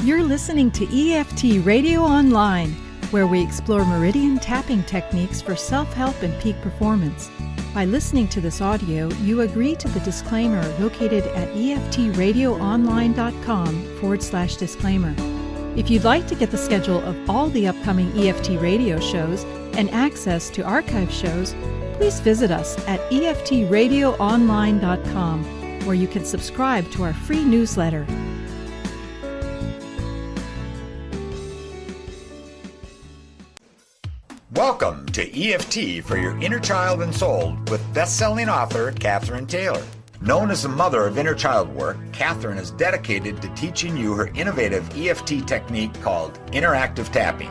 You're listening to EFT Radio Online, where we explore meridian tapping techniques for self-help and peak performance. By listening to this audio, you agree to the disclaimer located at eftradioonline.com/disclaimer. If you'd like to get the schedule of all the upcoming EFT radio shows and access to archive shows, please visit us at eftradioonline.com, where you can subscribe to our free newsletter. Welcome to EFT for your inner child and soul with best-selling author Cathryn Taylor. Known as the mother of inner child work, Cathryn is dedicated to teaching you her innovative EFT technique called interactive tapping.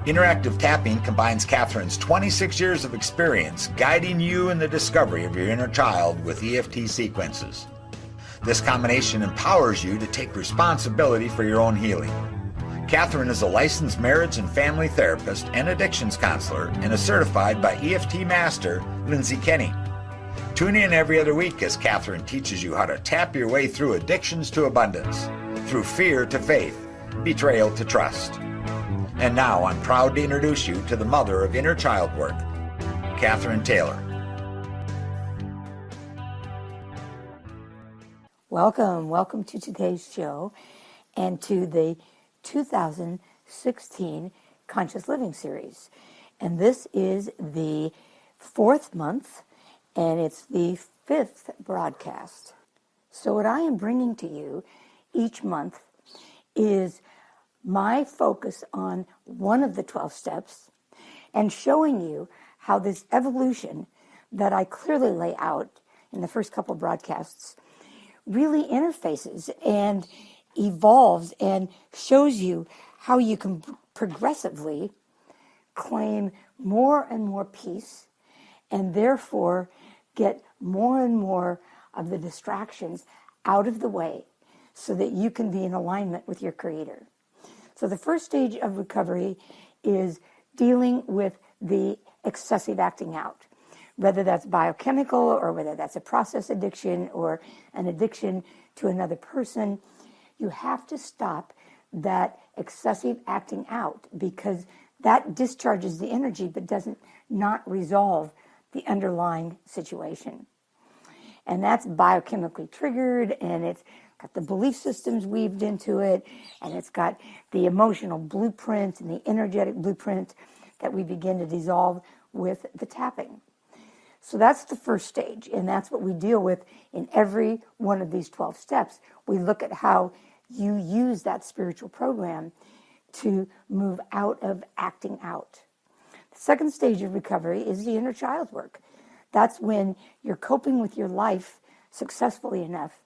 Interactive tapping combines Cathryn's 26 years of experience guiding you in the discovery of your inner child with EFT sequences. This combination empowers you to take responsibility for your own healing. Cathryn is a licensed marriage and family therapist and addictions counselor and is certified by EFT master Lindsay Kenny. Tune in every other week as Cathryn teaches you how to tap your way through addictions to abundance, through fear to faith, betrayal to trust. And now I'm proud to introduce you to the mother of inner child work, Cathryn Taylor. Welcome to today's show and to the 2016 Conscious Living Series. And this is the 4th month, and it's the 5th broadcast. So what I am bringing to you each month is my focus on one of the 12 steps and showing you how this evolution that I clearly lay out in the first couple broadcasts really interfaces and evolves and shows you how you can progressively claim more and more peace and therefore get more and more of the distractions out of the way so that you can be in alignment with your Creator. So the first stage of recovery is dealing with the excessive acting out, whether that's biochemical or whether that's a process addiction or an addiction to another person. You have to stop that excessive acting out because that discharges the energy but doesn't not resolve the underlying situation. And that's biochemically triggered, and it's got the belief systems weaved into it, and it's got the emotional blueprint and the energetic blueprint that we begin to dissolve with the tapping. So that's the first stage, and that's what we deal with in every one of these 12 steps. We look at how you use that spiritual program to move out of acting out. The second stage of recovery is the inner child work. That's when you're coping with your life successfully enough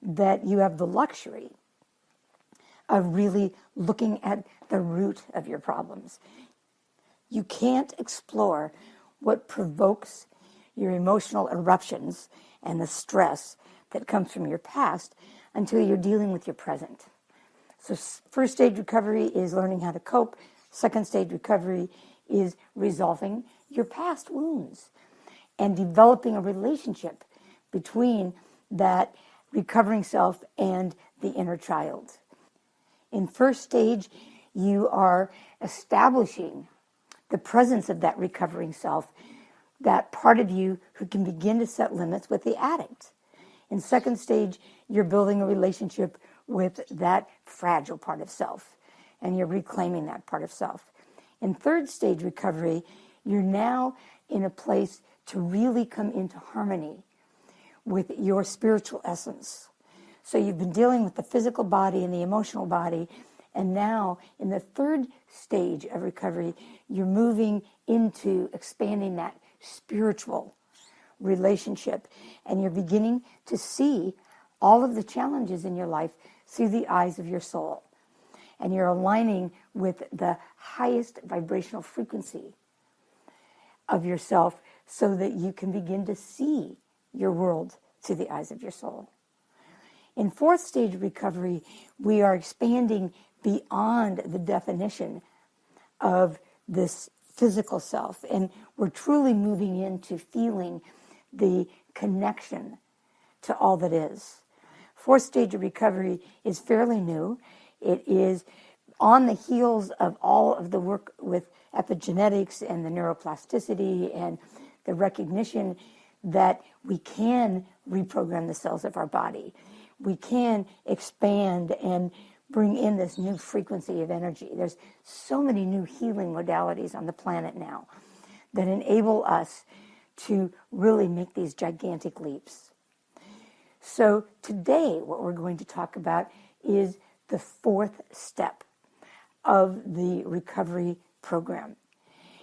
that you have the luxury of really looking at the root of your problems. You can't explore what provokes your emotional eruptions and the stress that comes from your past until you're dealing with your present. So first stage recovery is learning how to cope. Second stage recovery is resolving your past wounds and developing a relationship between that recovering self and the inner child. In first stage, you are establishing the presence of that recovering self, that part of you who can begin to set limits with the addict. In second stage, you're building a relationship with that fragile part of self, and you're reclaiming that part of self. In third stage recovery, you're now in a place to really come into harmony with your spiritual essence. So you've been dealing with the physical body and the emotional body, and now in the third stage of recovery, you're moving into expanding that spiritual relationship, and you're beginning to see all of the challenges in your life through the eyes of your soul. And you're aligning with the highest vibrational frequency of yourself so that you can begin to see your world through the eyes of your soul. In fourth stage recovery, we are expanding beyond the definition of this physical self, and we're truly moving into feeling the connection to all that is. Fourth stage of recovery is fairly new. It is on the heels of all of the work with epigenetics and the neuroplasticity and the recognition that we can reprogram the cells of our body. We can expand and bring in this new frequency of energy. There's so many new healing modalities on the planet now that enable us to really make these gigantic leaps. So today, what we're going to talk about is the fourth step of the recovery program.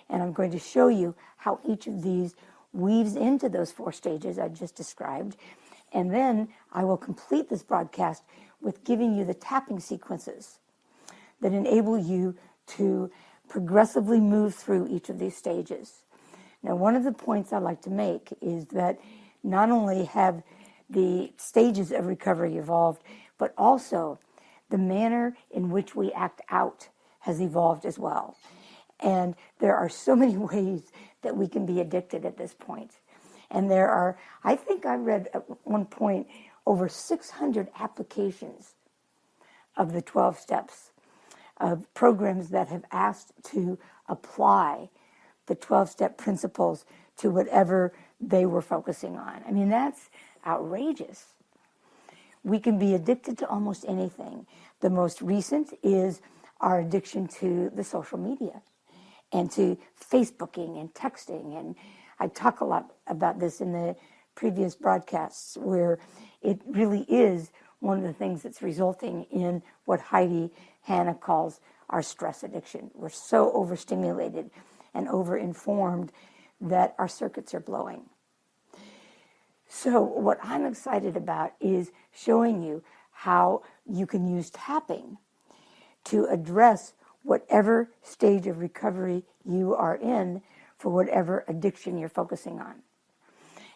And I'm going to show you how each of these weaves into those 4 stages I just described. And then I will complete this broadcast with giving you the tapping sequences that enable you to progressively move through each of these stages. Now, one of the points I like to make is that not only have the stages of recovery evolved, but also the manner in which we act out has evolved as well. And there are so many ways that we can be addicted at this point. And there are, I think I read at one point, over 600 applications of the 12 steps of programs that have asked to apply the 12-step principles to whatever they were focusing on. I mean, that's outrageous. We can be addicted to almost anything. The most recent is our addiction to the social media and to Facebooking and texting. And I talk a lot about this in the previous broadcasts, where it really is one of the things that's resulting in what Heidi Hanna calls our stress addiction. We're so overstimulated and overinformed that our circuits are blowing. So what I'm excited about is showing you how you can use tapping to address whatever stage of recovery you are in for whatever addiction you're focusing on.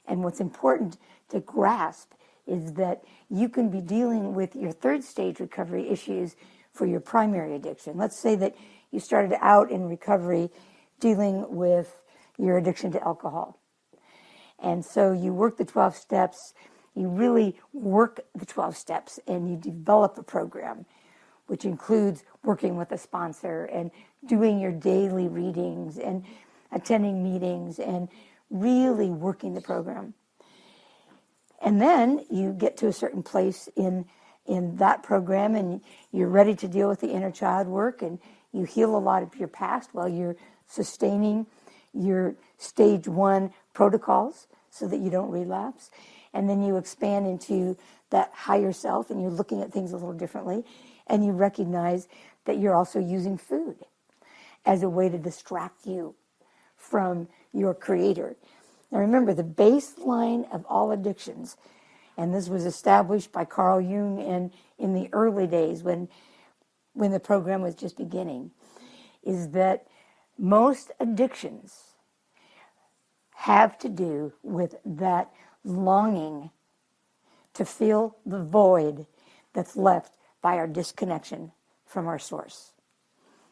And what's important to grasp is that you can be dealing with your 3rd stage recovery issues for your primary addiction. Let's say that you started out in recovery dealing with your addiction to alcohol. And so you work the 12 steps, you really work the 12 steps, and you develop a program, which includes working with a sponsor and doing your daily readings and attending meetings and really working the program. And then you get to a certain place in that program and you're ready to deal with the inner child work, and you heal a lot of your past while you're sustaining your stage 1 protocols so that you don't relapse. And then you expand into that higher self and you're looking at things a little differently, and you recognize that you're also using food as a way to distract you from your creator. Now remember, the baseline of all addictions, and this was established by Carl Jung in the early days when the program was just beginning, is that most addictions have to do with that longing to fill the void that's left by our disconnection from our source.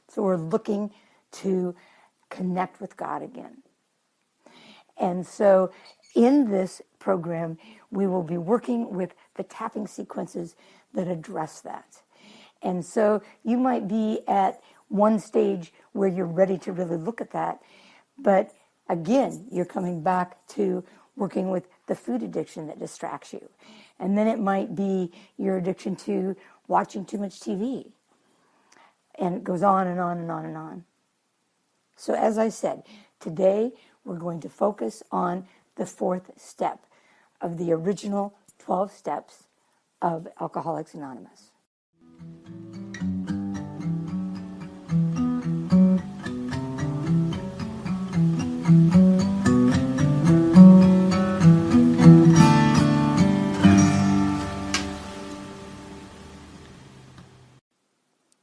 So we're looking to connect with God again. And so in this program, we will be working with the tapping sequences that address that. And so you might be at one stage where you're ready to really look at that, but again, you're coming back to working with the food addiction that distracts you. And then it might be your addiction to watching too much TV. And it goes on and on and on and on. So as I said, today we're going to focus on the 4th step of the original 12 steps of Alcoholics Anonymous.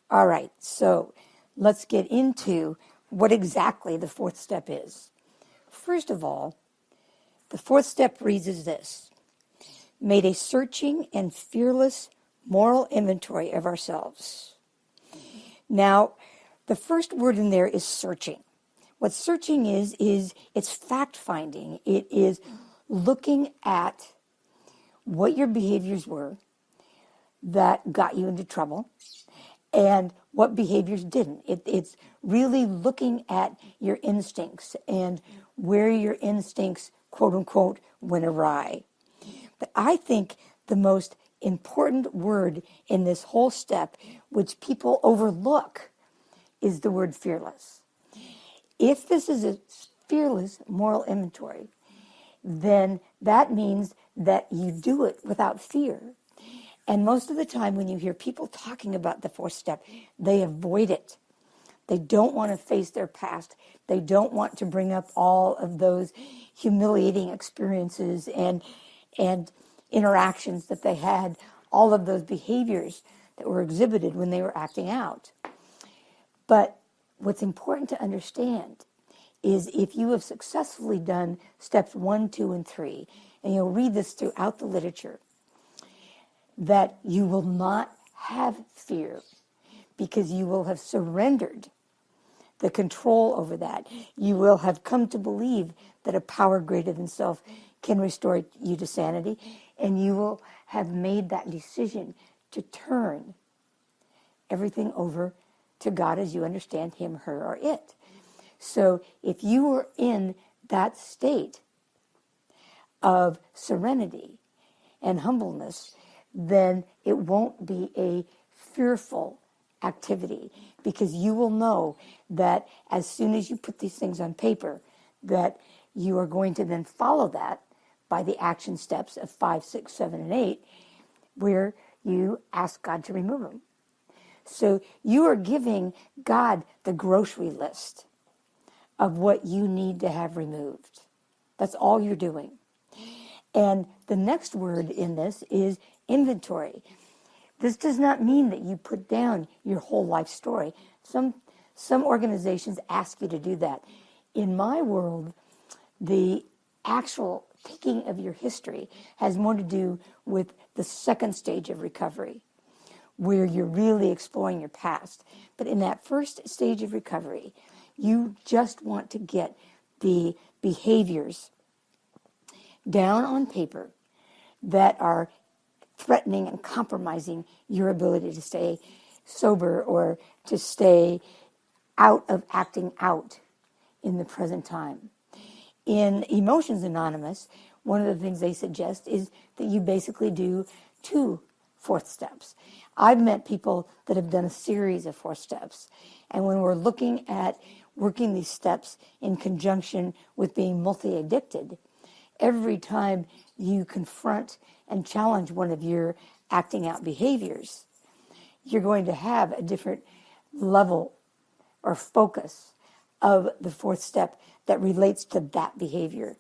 All right, so let's get into what exactly the 4th step is. First of all, the 4th step reads as this: made a searching and fearless moral inventory of ourselves. Now, the first word in there is searching. What searching is it's fact-finding. It is looking at what your behaviors were that got you into trouble, and what behaviors didn't. It's really looking at your instincts and where your instincts, quote unquote, went awry. But I think the most important word in this whole step, which people overlook, is the word fearless. If this is a fearless moral inventory, then that means that you do it without fear. And most of the time when you hear people talking about the fourth step, they avoid it. They don't want to face their past. They don't want to bring up all of those humiliating experiences and interactions that they had, all of those behaviors that were exhibited when they were acting out. But what's important to understand is if you have successfully done steps 1, 2, and 3, and you'll read this throughout the literature, that you will not have fear because you will have surrendered the control over that. You will have come to believe that a power greater than self can restore you to sanity, and you will have made that decision to turn everything over to God as you understand him, her, or it. So if you are in that state of serenity and humbleness, then it won't be a fearful activity, because you will know that as soon as you put these things on paper, that you are going to then follow that by the action steps of 5, 6, 7, and 8, where you ask God to remove them. So you are giving God the grocery list of what you need to have removed. That's all you're doing. And the next word in this is inventory. This does not mean that you put down your whole life story. Some organizations ask you to do that. In my world, the actual taking of your history has more to do with the second stage of recovery, where you're really exploring your past. But in that first stage of recovery, you just want to get the behaviors down on paper that are threatening and compromising your ability to stay sober or to stay out of acting out in the present time. In Emotions Anonymous, one of the things they suggest is that you basically do 2 fourth steps. I've met people that have done a series of 4 steps. And when we're looking at working these steps in conjunction with being multi-addicted, every time you confront and challenge one of your acting out behaviors, you're going to have a different level or focus of the 4th step that relates to that behavior.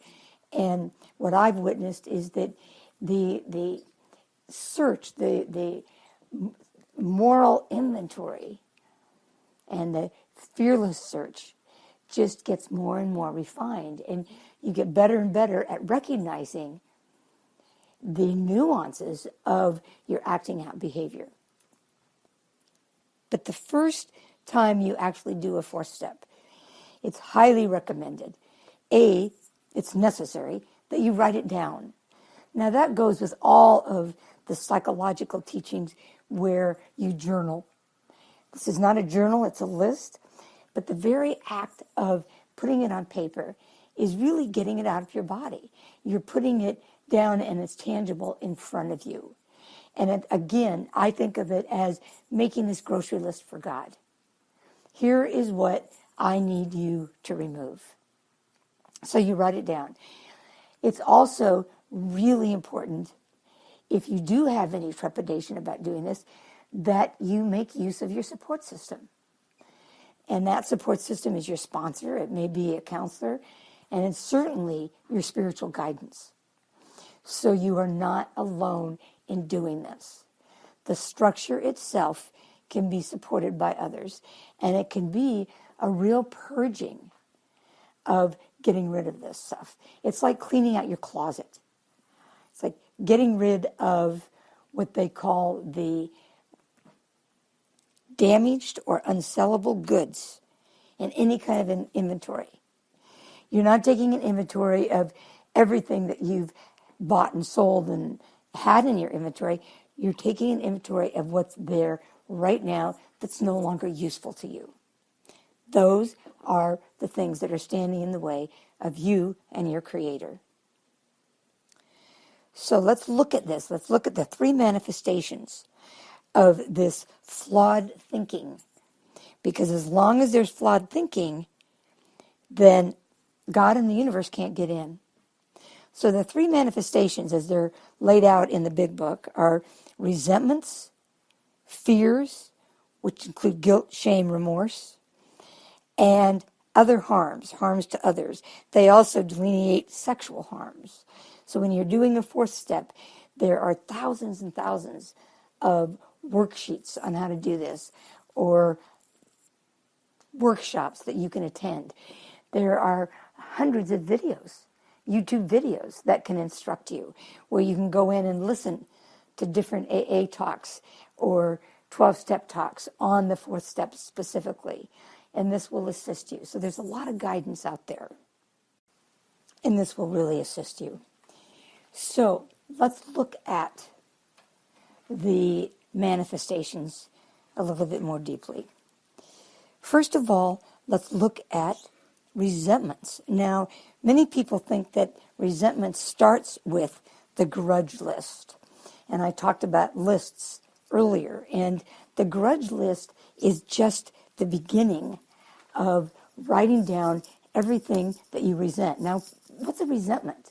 And what I've witnessed is that the search, the moral inventory and the fearless search just gets more and more refined, and you get better and better at recognizing the nuances of your acting out behavior. But the first time you actually do a 4th step, it's highly recommended. It's necessary that you write it down. Now that goes with all of the psychological teachings where you journal. This is not a journal, it's a list. But the very act of putting it on paper is really getting it out of your body. You're putting it down and it's tangible in front of you. And again, I think of it as making this grocery list for God. Here is what I need you to remove. So you write it down. It's also really important, if you do have any trepidation about doing this, that you make use of your support system. And that support system is your sponsor. It may be a counselor, and it's certainly your spiritual guidance. So you are not alone in doing this. The structure itself can be supported by others, and it can be a real purging of getting rid of this stuff. It's like cleaning out your closet. It's like getting rid of what they call the damaged or unsellable goods in any kind of an inventory. You're not taking an inventory of everything that you've bought and sold and had in your inventory. You're taking an inventory of what's there right now that's no longer useful to you. Those are the things that are standing in the way of you and your Creator. So let's look at this. Let's look at the three manifestations of this flawed thinking. Because as long as there's flawed thinking, then God and the universe can't get in. So the three manifestations, as they're laid out in the big book, are resentments, fears, which include guilt, shame, remorse, and other harms to others. They also delineate sexual harms. So when you're doing a fourth step, there are thousands and thousands of worksheets on how to do this, or workshops that you can attend. There are hundreds of videos, YouTube videos, that can instruct you, where you can go in and listen to different AA talks or 12-step talks on the fourth step specifically. And this will assist you. So there's a lot of guidance out there. And this will really assist you. So let's look at the manifestations a little bit more deeply. First of all, let's look at resentments. Now, many people think that resentment starts with the grudge list. And I talked about lists earlier. And the grudge list is just the beginning of writing down everything that you resent. Now, what's a resentment?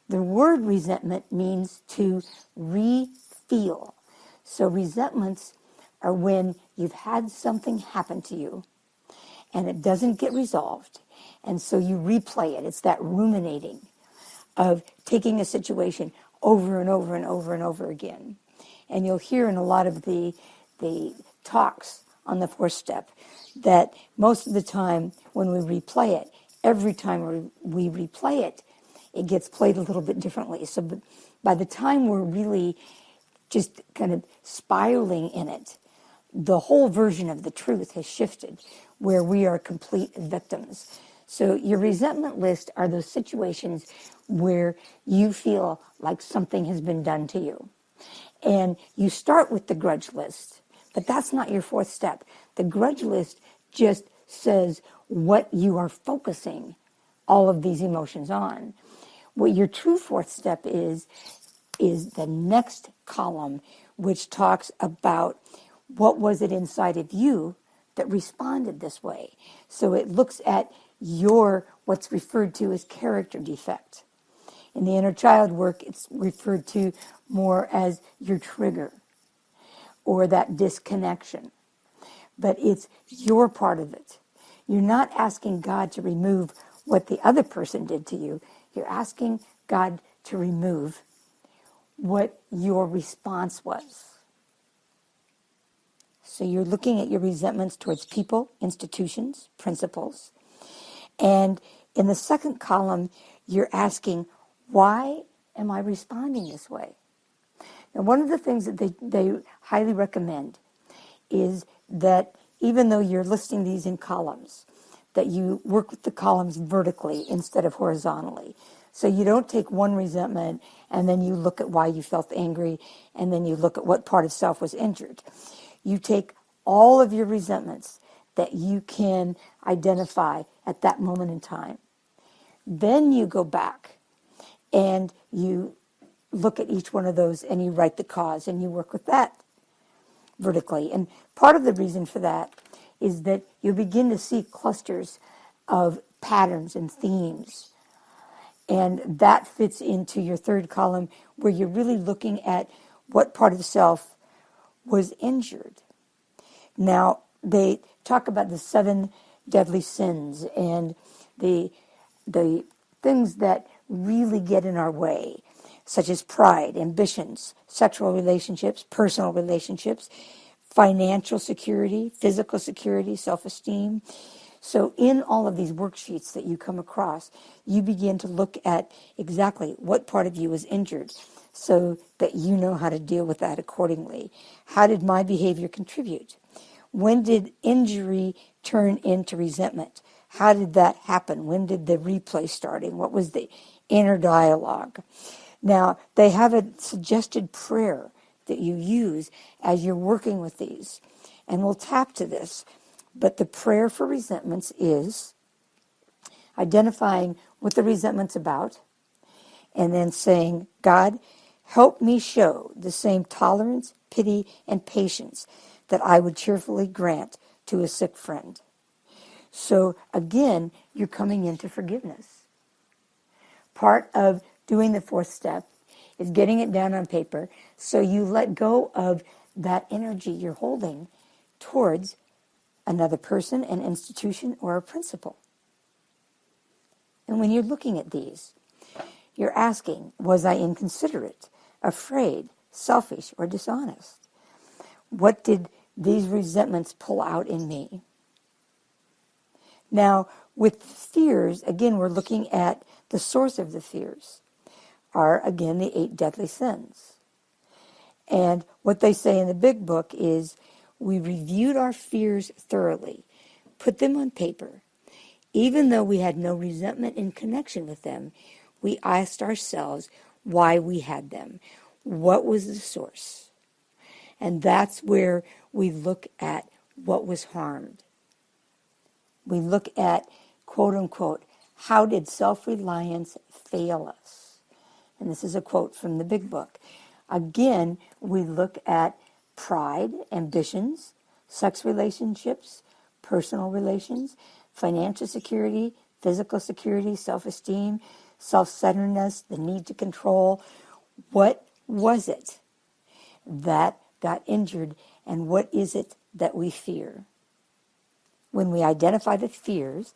The word resentment means to re-feel. So resentments are when you've had something happen to you and it doesn't get resolved, and so you replay it. It's that ruminating of taking a situation over and over and over and over again. And you'll hear in a lot of the talks on the fourth step that most of the time when we replay it, every time we replay it, it gets played a little bit differently. So by the time we're really just kind of spiraling in it, the whole version of the truth has shifted, where we are complete victims. So your resentment list are those situations where you feel like something has been done to you. And you start with the grudge list, but that's not your fourth step. The grudge list just says what you are focusing all of these emotions on. What your true fourth step is the next column, which talks about what was it inside of you that responded this way. So it looks at your, what's referred to as character defect. In the inner child work, it's referred to more as your trigger or that disconnection. But it's your part of it. You're not asking God to remove what the other person did to you. You're asking God to remove what your response was. So you're looking at your resentments towards people, institutions, principles. And in the second column, you're asking, why am I responding this way? Now, one of the things that they highly recommend is that even though you're listing these in columns, that you work with the columns vertically instead of horizontally. So you don't take one resentment and then you look at why you felt angry and then you look at what part of self was injured. You take all of your resentments that you can identify at that moment in time. Then you go back and you look at each one of those and you write the cause and you work with that vertically. And part of the reason for that is that you begin to see clusters of patterns and themes. And that fits into your third column, where you're really looking at what part of self was injured. Now, they talk about the 7 deadly sins and the things that really get in our way, such as pride, ambitions, sexual relationships, personal relationships, financial security, physical security, self-esteem. So in all of these worksheets that you come across, you begin to look at exactly what part of you is injured so that you know how to deal with that accordingly. How did my behavior contribute? When did injury turn into resentment? How did that happen? When did the replay start? And what was the inner dialogue? Now, they have a suggested prayer that you use as you're working with these. And we'll tap to this. But the prayer for resentments is identifying what the resentment's about, and then saying, God, help me show the same tolerance, pity, and patience that I would cheerfully grant to a sick friend. So again, you're coming into forgiveness. Part of doing the fourth step is getting it down on paper so you let go of that energy you're holding towards another person, an institution, or a principle. And when you're looking at these, you're asking, was I inconsiderate, afraid, selfish, or dishonest? What did these resentments pull out in me? Now, with fears, again, we're looking at the source of the fears, are, again, the 8 deadly sins. And what they say in the big book is, we reviewed our fears thoroughly, put them on paper. Even though we had no resentment in connection with them, we asked ourselves why we had them. What was the source? And that's where we look at what was harmed. We look at, quote unquote, how did self-reliance fail us? And this is a quote from the big book. Again, we look at pride, ambitions, sex relationships, personal relations, financial security, physical security, self-esteem, self-centeredness, the need to control. What was it that got injured, and what is it that we fear? When we identify the fears,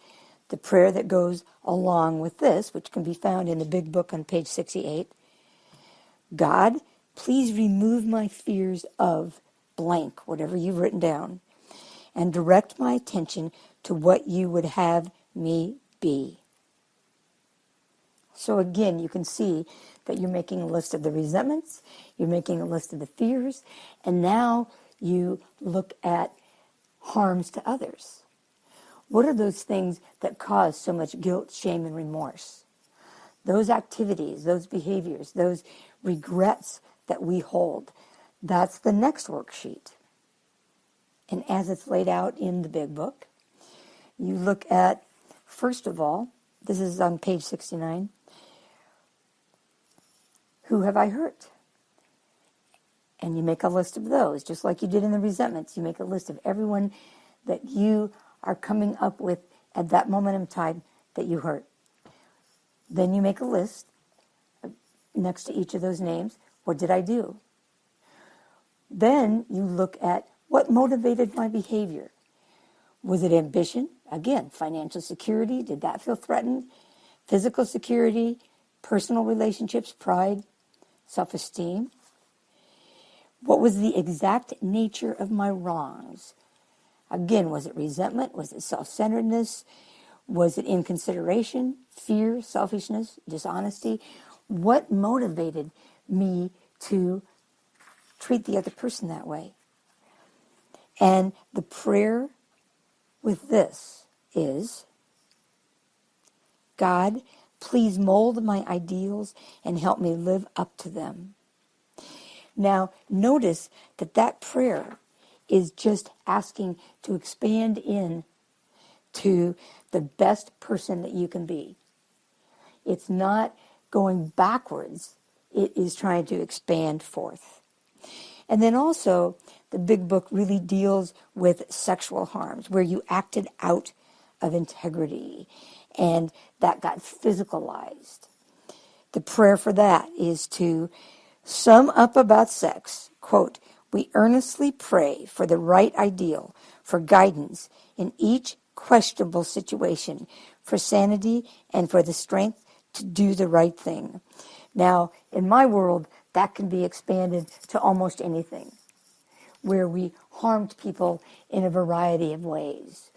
the prayer that goes along with this, which can be found in the big book on page 68, God, please remove my fears of blank, whatever you've written down, and direct my attention to what you would have me be. So again, you can see that you're making a list of the resentments, you're making a list of the fears, and now you look at harms to others. What are those things that cause so much guilt, shame, and remorse? Those activities, those behaviors, those regrets that we hold, that's the next worksheet. And as it's laid out in the big book, you look at, first of all, this is on page 69, who have I hurt? And you make a list of those, just like you did in the resentments. You make a list of everyone that you are coming up with at that moment in time that you hurt. Then you make a list next to each of those names. What did I do? Then you look at what motivated my behavior. Was it ambition? Again, financial security. Did that feel threatened? Physical security, personal relationships, pride, self-esteem. What was the exact nature of my wrongs? Again, was it resentment? Was it self-centeredness? Was it inconsideration, fear, selfishness, dishonesty? What motivated me to treat the other person that way? And the prayer with this is, God, please mold my ideals and help me live up to them. Now, notice that that prayer is just asking to expand in to the best person that you can be. It's not going backwards. It is trying to expand forth. And then also, the big book really deals with sexual harms, where you acted out of integrity, and that got physicalized. The prayer for that is to sum up about sex, quote, we earnestly pray for the right ideal, for guidance in each questionable situation, for sanity and for the strength to do the right thing. Now, in my world, that can be expanded to almost anything, where we harmed people in a variety of ways.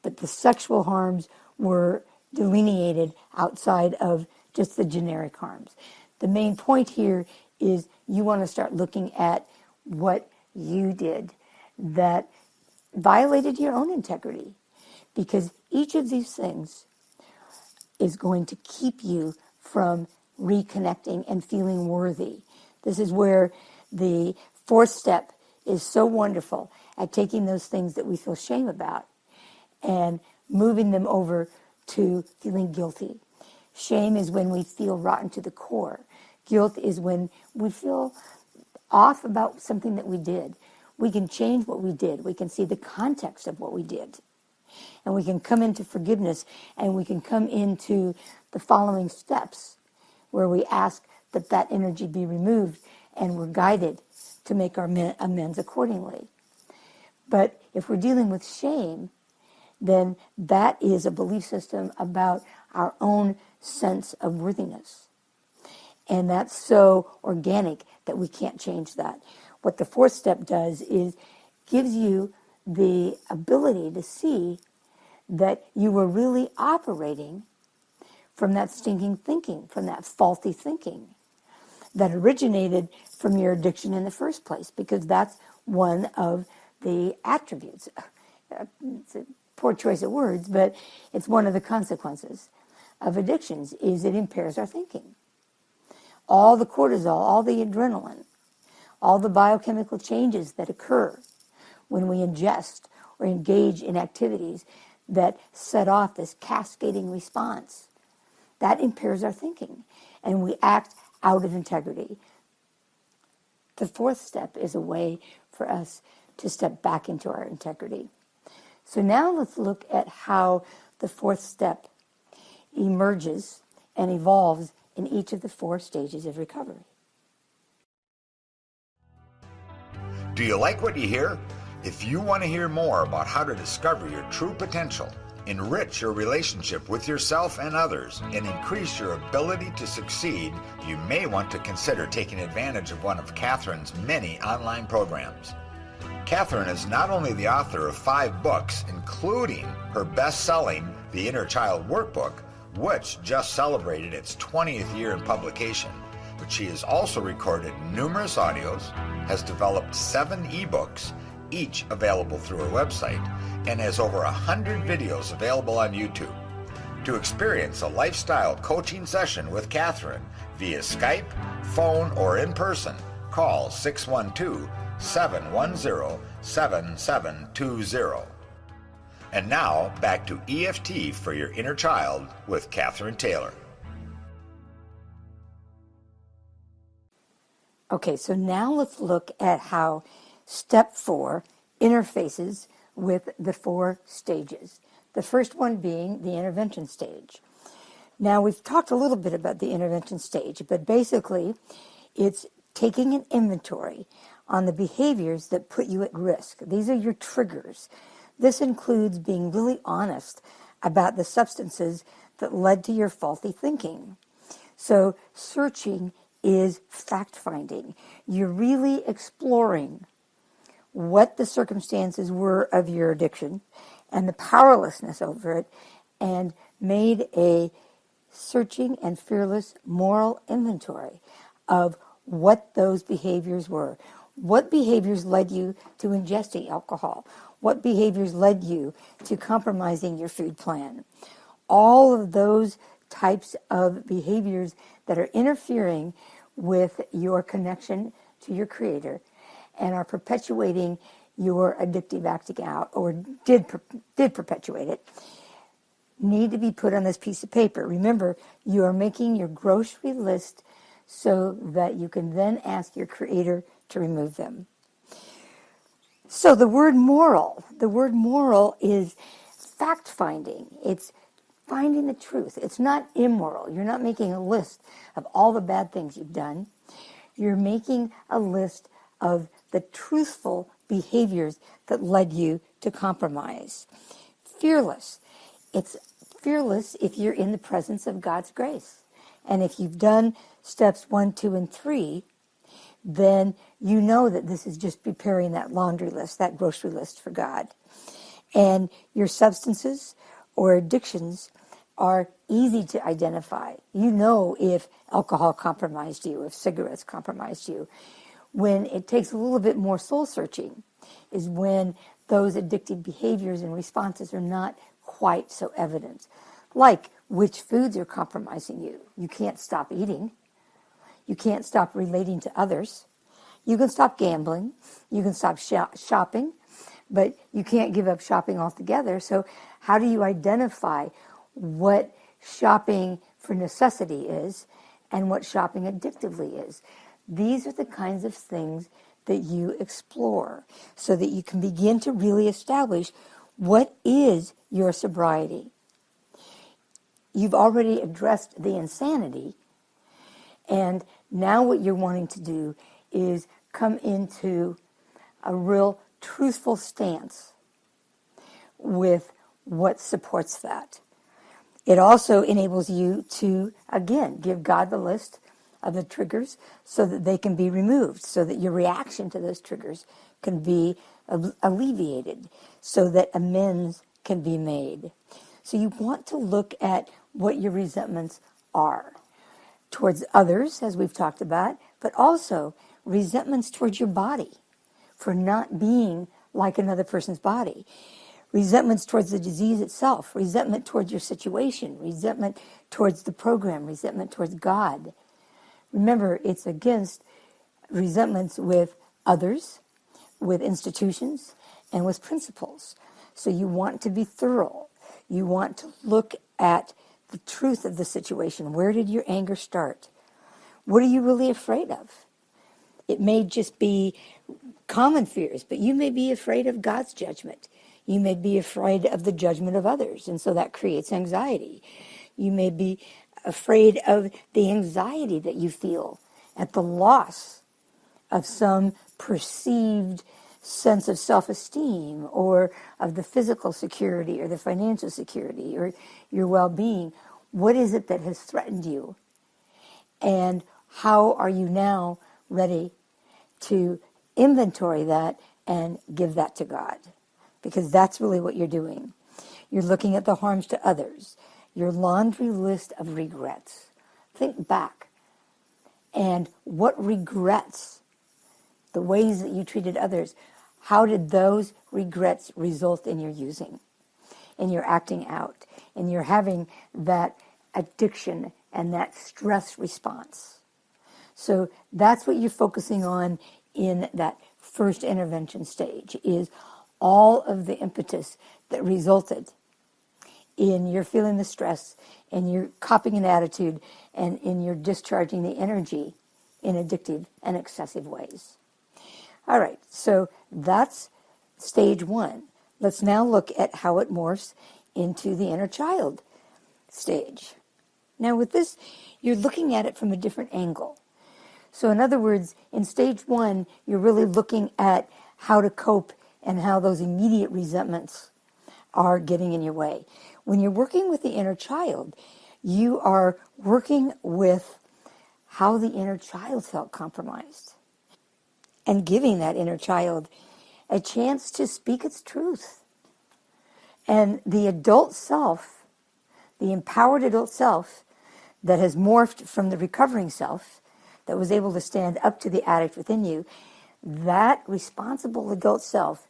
But the sexual harms were delineated outside of just the generic harms. The main point here is you want to start looking at what you did that violated your own integrity, because each of these things is going to keep you from reconnecting and feeling worthy. This is where the Fourth step is so wonderful at taking those things that we feel shame about and moving them over to feeling guilty. Shame is when we feel rotten to the core. Guilt is when we feel off about something that we did. We can change what we did. We can see the context of what we did. And we can come into forgiveness, and we can come into the following steps where we ask that that energy be removed, and we're guided to make our amends accordingly. But if we're dealing with shame, then that is a belief system about our own sense of worthiness. And that's so organic that we can't change that. What the fourth step does is gives you the ability to see that you were really operating from that stinking thinking, from that faulty thinking that originated from your addiction in the first place, because that's one of the attributes. It's a poor choice of words, but it's one of the consequences of addictions is it impairs our thinking. All the cortisol, all the adrenaline, all the biochemical changes that occur when we ingest or engage in activities that set off this cascading response, that impairs our thinking, and we act out of integrity. The fourth step is a way for us to step back into our integrity. So now let's look at how the fourth step emerges and evolves in each of the four stages of recovery. Do you like what you hear? If you want to hear more about how to discover your true potential, enrich your relationship with yourself and others, and increase your ability to succeed, you may want to consider taking advantage of one of Cathryn's many online programs. Cathryn is not only the author of 5 books, including her best-selling The Inner Child Workbook, which just celebrated its 20th year in publication, but she has also recorded numerous audios, has developed 7 ebooks, each available through her website, and has over 100 videos available on YouTube. To experience a lifestyle coaching session with Cathryn via Skype, phone, or in person, call 612-710-7720. And now, back to EFT for your inner child with Cathryn Taylor. Okay, so now let's look at how step 4 interfaces with the 4 stages. The first one being the intervention stage. Now, we've talked a little bit about the intervention stage, but basically it's taking an inventory on the behaviors that put you at risk. These are your triggers. This includes being really honest about the substances that led to your faulty thinking. So searching is fact-finding. You're really exploring what the circumstances were of your addiction and the powerlessness over it, and made a searching and fearless moral inventory of what those behaviors were. What behaviors led you to ingesting alcohol? What behaviors led you to compromising your food plan? All of those types of behaviors that are interfering with your connection to your Creator and are perpetuating your addictive acting out, or did perpetuate it, need to be put on this piece of paper. Remember, you are making your grocery list so that you can then ask your Creator to remove them. So the word moral is fact-finding. It's finding the truth. It's not immoral. You're not making a list of all the bad things you've done. You're making a list of the truthful behaviors that led you to compromise. Fearless. It's fearless if you're in the presence of God's grace. And if you've done steps 1, 2, and 3, then you know that this is just preparing that laundry list, that grocery list for God. And your substances or addictions are easy to identify. You know if alcohol compromised you, if cigarettes compromised you. When it takes a little bit more soul searching is when those addictive behaviors and responses are not quite so evident. Like which foods are compromising you. You can't stop eating. You can't stop relating to others. You can stop gambling. You can stop shopping, but you can't give up shopping altogether. So how do you identify what shopping for necessity is and what shopping addictively is? These are the kinds of things that you explore so that you can begin to really establish what is your sobriety. You've already addressed the insanity, and now what you're wanting to do is come into a real truthful stance with what supports that. It also enables you to, again, give God the list of the triggers so that they can be removed, so that your reaction to those triggers can be alleviated, so that amends can be made. So you want to look at what your resentments are towards others, as we've talked about, but also resentments towards your body for not being like another person's body. Resentments towards the disease itself, resentment towards your situation, resentment towards the program, resentment towards God. Remember, it's against resentments with others, with institutions, and with principles. So you want to be thorough. You want to look at the truth of the situation. Where did your anger start? What are you really afraid of? It may just be common fears, but you may be afraid of God's judgment. You may be afraid of the judgment of others, and so that creates anxiety. You may be afraid of the anxiety that you feel at the loss of some perceived sense of self-esteem or of the physical security or the financial security or your well-being. What is it that has threatened you? And how are you now ready to inventory that and give that to God? Because that's really what you're doing. You're looking at the harms to others, your laundry list of regrets. Think back. And what regrets, the ways that you treated others, how did those regrets result in your using, in your acting out, in your having that addiction and that stress response? So that's what you're focusing on in that first intervention stage, is all of the impetus that resulted in your feeling the stress and your copying an attitude and in your discharging the energy in addictive and excessive ways. All right, so that's stage one. Let's now look at how it morphs into the inner child stage. Now with this, you're looking at it from a different angle. So in other words, in stage one, you're really looking at how to cope and how those immediate resentments are getting in your way. When you're working with the inner child, you are working with how the inner child felt compromised and giving that inner child a chance to speak its truth. And the adult self, the empowered adult self that has morphed from the recovering self, that was able to stand up to the addict within you, that responsible adult self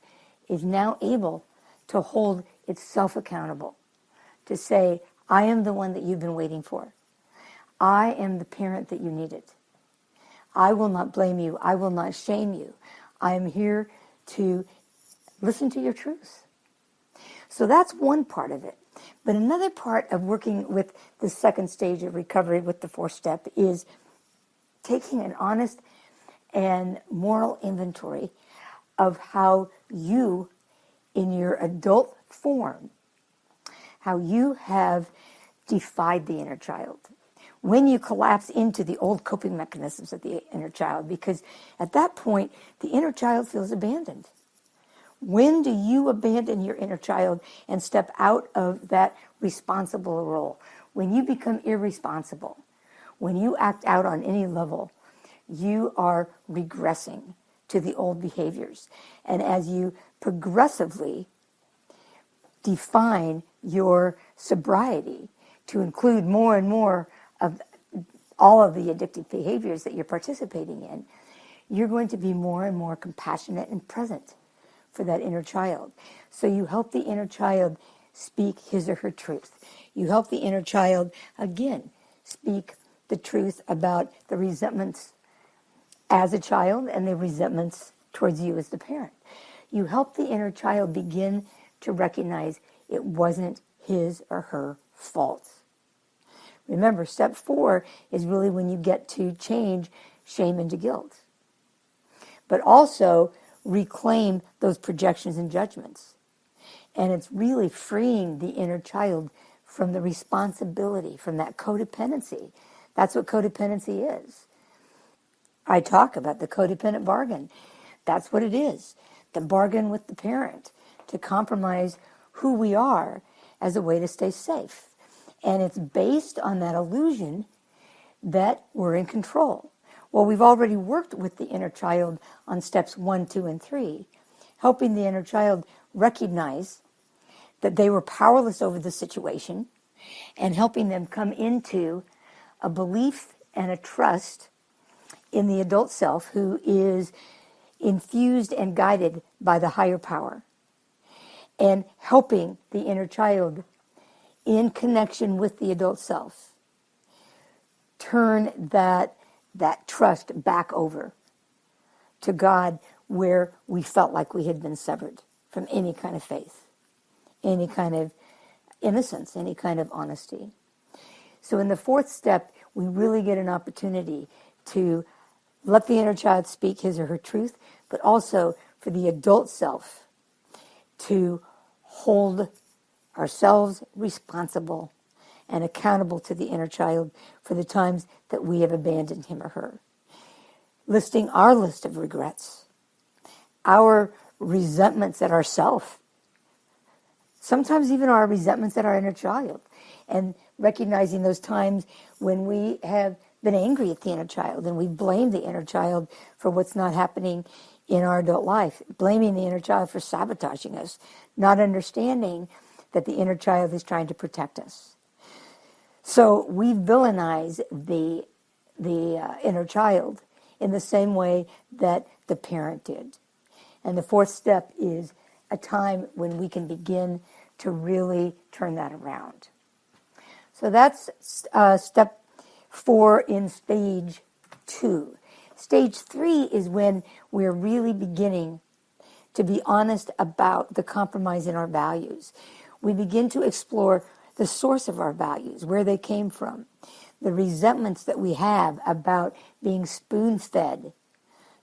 is now able to hold itself accountable, to say, I am the one that you've been waiting for. I am the parent that you needed. I will not blame you. I will not shame you. I am here to listen to your truth. So that's one part of it. But another part of working with the second stage of recovery with the fourth step is taking an honest and moral inventory of how you, in your adult form, how you have defied the inner child. When you collapse into the old coping mechanisms of the inner child, because at that point, the inner child feels abandoned. When do you abandon your inner child and step out of that responsible role? When you become irresponsible, when you act out on any level, you are regressing to the old behaviors. And as you progressively define your sobriety to include more and more of all of the addictive behaviors that you're participating in, you're going to be more and more compassionate and present for that inner child. So you help the inner child speak his or her truth. You help the inner child, again, speak the truth about the resentments as a child and the resentments towards you as the parent. You help the inner child begin to recognize it wasn't his or her fault. Remember, step 4 is really when you get to change shame into guilt. But also reclaim those projections and judgments. And it's really freeing the inner child from the responsibility, from that codependency. That's what codependency is. I talk about the codependent bargain. That's what it is. The bargain with the parent to compromise who we are as a way to stay safe. And it's based on that illusion that we're in control. Well, we've already worked with the inner child on steps 1, 2, and 3, helping the inner child recognize that they were powerless over the situation and helping them come into a belief and a trust in the adult self who is infused and guided by the higher power, and helping the inner child in connection with the adult self turn that trust back over to God, where we felt like we had been severed from any kind of faith, any kind of innocence, any kind of honesty. So in the 4th step, we really get an opportunity to let the inner child speak his or her truth, but also for the adult self to hold ourselves responsible and accountable to the inner child for the times that we have abandoned him or her. Listing our list of regrets, our resentments at ourself, sometimes even our resentments at our inner child, and recognizing those times when we have been angry at the inner child and we blame the inner child for what's not happening in our adult life, blaming the inner child for sabotaging us, not understanding that the inner child is trying to protect us. So we villainize the inner child in the same way that the parent did. And the 4th step is a time when we can begin to really turn that around. So that's step 4 in stage 2. Stage 3 is when we're really beginning to be honest about the compromise in our values. We begin to explore the source of our values, where they came from, the resentments that we have about being spoon-fed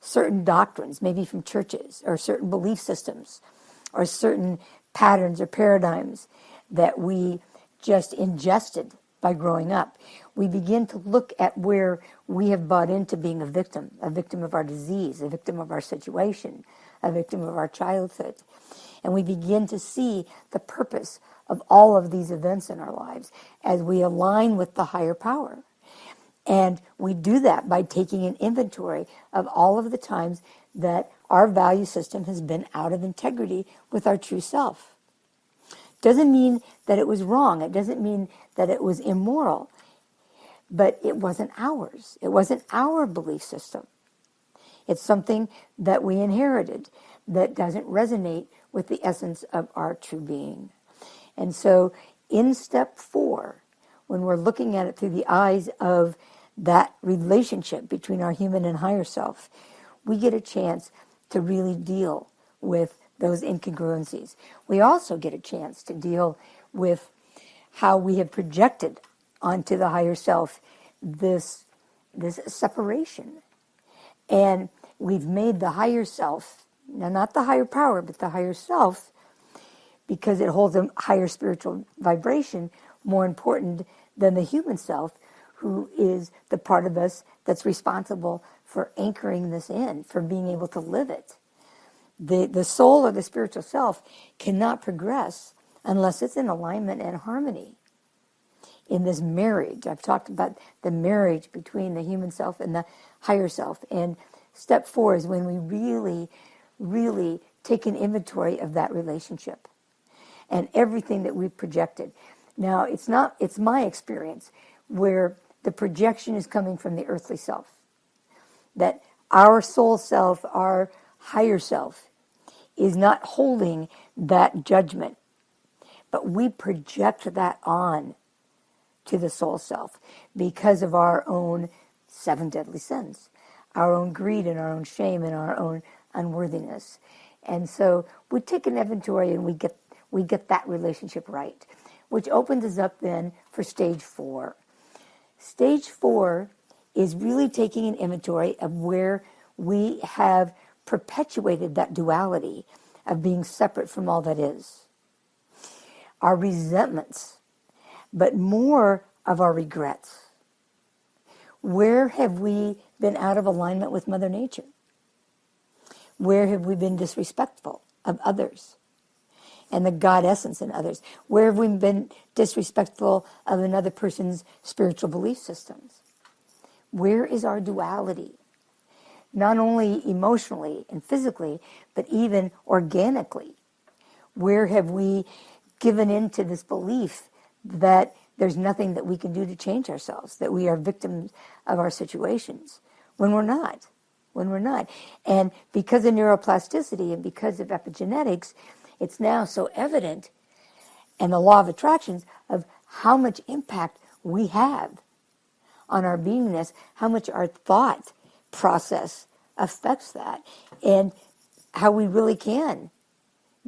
certain doctrines, maybe from churches, or certain belief systems, or certain patterns or paradigms that we just ingested by growing up. We begin to look at where we have bought into being a victim of our disease, a victim of our situation, a victim of our childhood. And we begin to see the purpose of all of these events in our lives as we align with the higher power. And we do that by taking an inventory of all of the times that our value system has been out of integrity with our true self. Doesn't mean that it was wrong. It doesn't mean that it was immoral. But it wasn't ours. It wasn't our belief system. It's something that we inherited that doesn't resonate with the essence of our true being. And so in step 4, when we're looking at it through the eyes of that relationship between our human and higher self, we get a chance to really deal with those incongruencies. We also get a chance to deal with how we have projected onto the higher self this separation. And we've made the higher self, now not the higher power, but the higher self, because it holds a higher spiritual vibration, more important than the human self, who is the part of us that's responsible for anchoring this in, for being able to live it. The soul or the spiritual self cannot progress unless it's in alignment and harmony. In this marriage, I've talked about the marriage between the human self and the higher self. And step 4 is when we really, really take an inventory of that relationship and everything that we've projected. Now, it's my experience where the projection is coming from the earthly self. That our soul self, our higher self, is not holding that judgment. But we project that on to the soul self because of our own 7 deadly sins, our own greed and our own shame and our own unworthiness. And so we take an inventory and we get that relationship right, which opens us up then for stage 4. Stage 4 is really taking an inventory of where we have perpetuated that duality of being separate from all that is. Our resentments, but more of our regrets. Where have we been out of alignment with Mother Nature? Where have we been disrespectful of others and the God essence in others? Where have we been disrespectful of another person's spiritual belief systems? Where is our duality? Not only emotionally and physically, but even organically. Where have we given into this belief that there's nothing that we can do to change ourselves, that we are victims of our situations, when we're not? When we're not. And because of neuroplasticity and because of epigenetics, it's now so evident, and the law of attraction, of how much impact we have on our beingness, how much our thought process affects that, and how we really can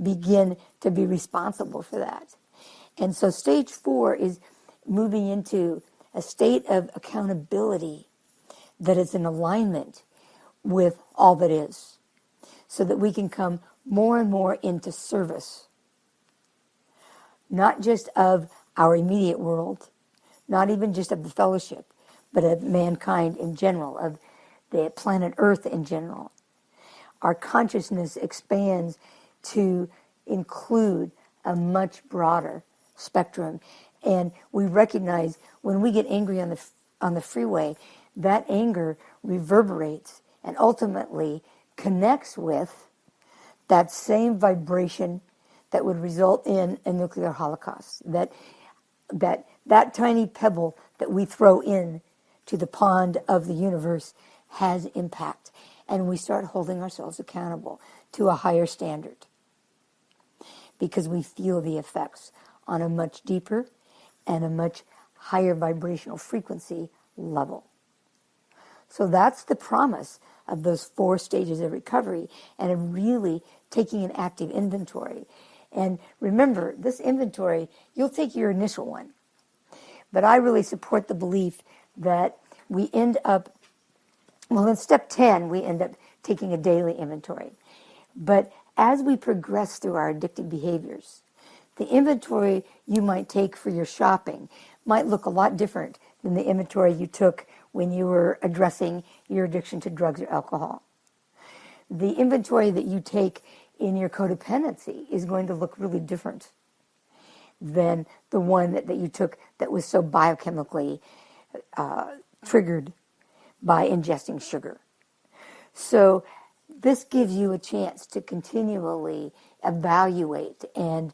begin to be responsible for that. And so stage 4 is moving into a state of accountability that is in alignment with all that is, so that we can come more and more into service, not just of our immediate world, not even just of the fellowship, but of mankind in general, of the planet Earth in general. Our consciousness expands to include a much broader spectrum. And we recognize when we get angry on the freeway, that anger reverberates and ultimately connects with that same vibration that would result in a nuclear holocaust. That tiny pebble that we throw in to the pond of the universe has impact. And we start holding ourselves accountable to a higher standard, because we feel the effects on a much deeper and a much higher vibrational frequency level. So that's the promise of those 4 stages of recovery, and of really taking an active inventory. And remember, this inventory, you'll take your initial one. But I really support the belief that we end up, well, in step 10, we end up taking a daily inventory. But as we progress through our addictive behaviors, the inventory you might take for your shopping might look a lot different than the inventory you took when you were addressing your addiction to drugs or alcohol. The inventory that you take in your codependency is going to look really different than the one that you took that was so biochemically triggered by ingesting sugar. So this gives you a chance to continually evaluate and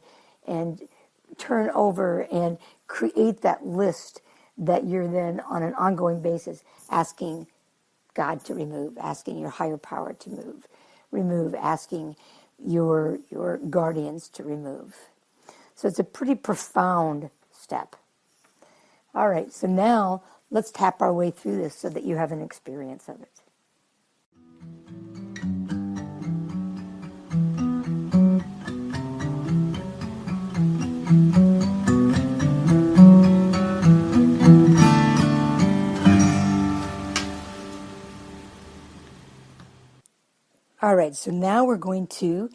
turn over and create that list that you're then on an ongoing basis asking God to remove, asking your higher power to remove, asking your guardians to remove. So it's a pretty profound step. All right, so now let's tap our way through this so that you have an experience of it. All right, so now we're going to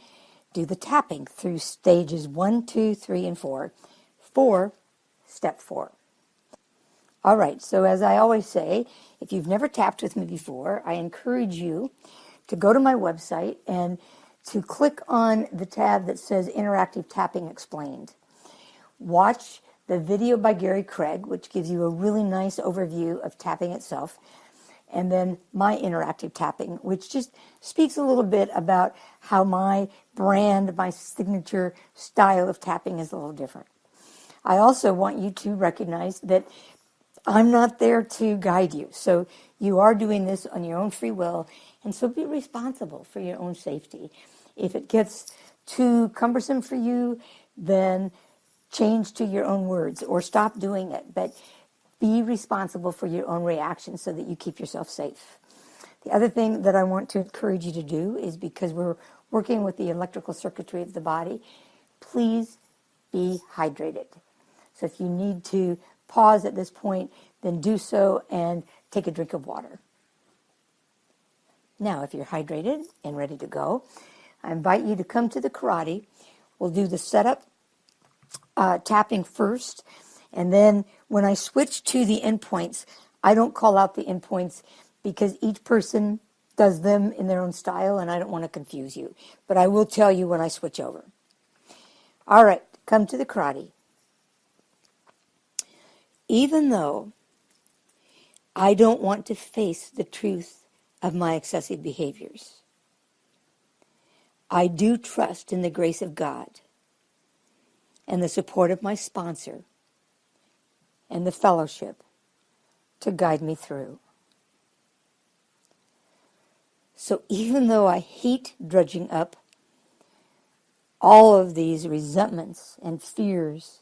do the tapping through stages 1, 2, 3, and 4 for step 4. All right, so as I always say, if you've never tapped with me before, I encourage you to go to my website and to click on the tab that says Interactive Tapping Explained. Watch the video by Gary Craig, which gives you a really nice overview of tapping itself, and then my interactive tapping, which just speaks a little bit about how my brand, my signature style of tapping is a little different. I also want you to recognize that I'm not there to guide you. So you are doing this on your own free will, and so be responsible for your own safety. If it gets too cumbersome for you, then change to your own words or stop doing it. But be responsible for your own reactions so that you keep yourself safe. The other thing that I want to encourage you to do is, because we're working with the electrical circuitry of the body, please be hydrated. So if you need to pause at this point, then do so and take a drink of water. Now, if you're hydrated and ready to go, I invite you to come to the karate. We'll do the setup tapping first, and then when I switch to the endpoints, I don't call out the endpoints because each person does them in their own style, and I don't want to confuse you. But I will tell you when I switch over. All right, come to the karate. Even though I don't want to face the truth of my excessive behaviors, I do trust in the grace of God and the support of my sponsor and the fellowship to guide me through. So even though I hate dredging up all of these resentments and fears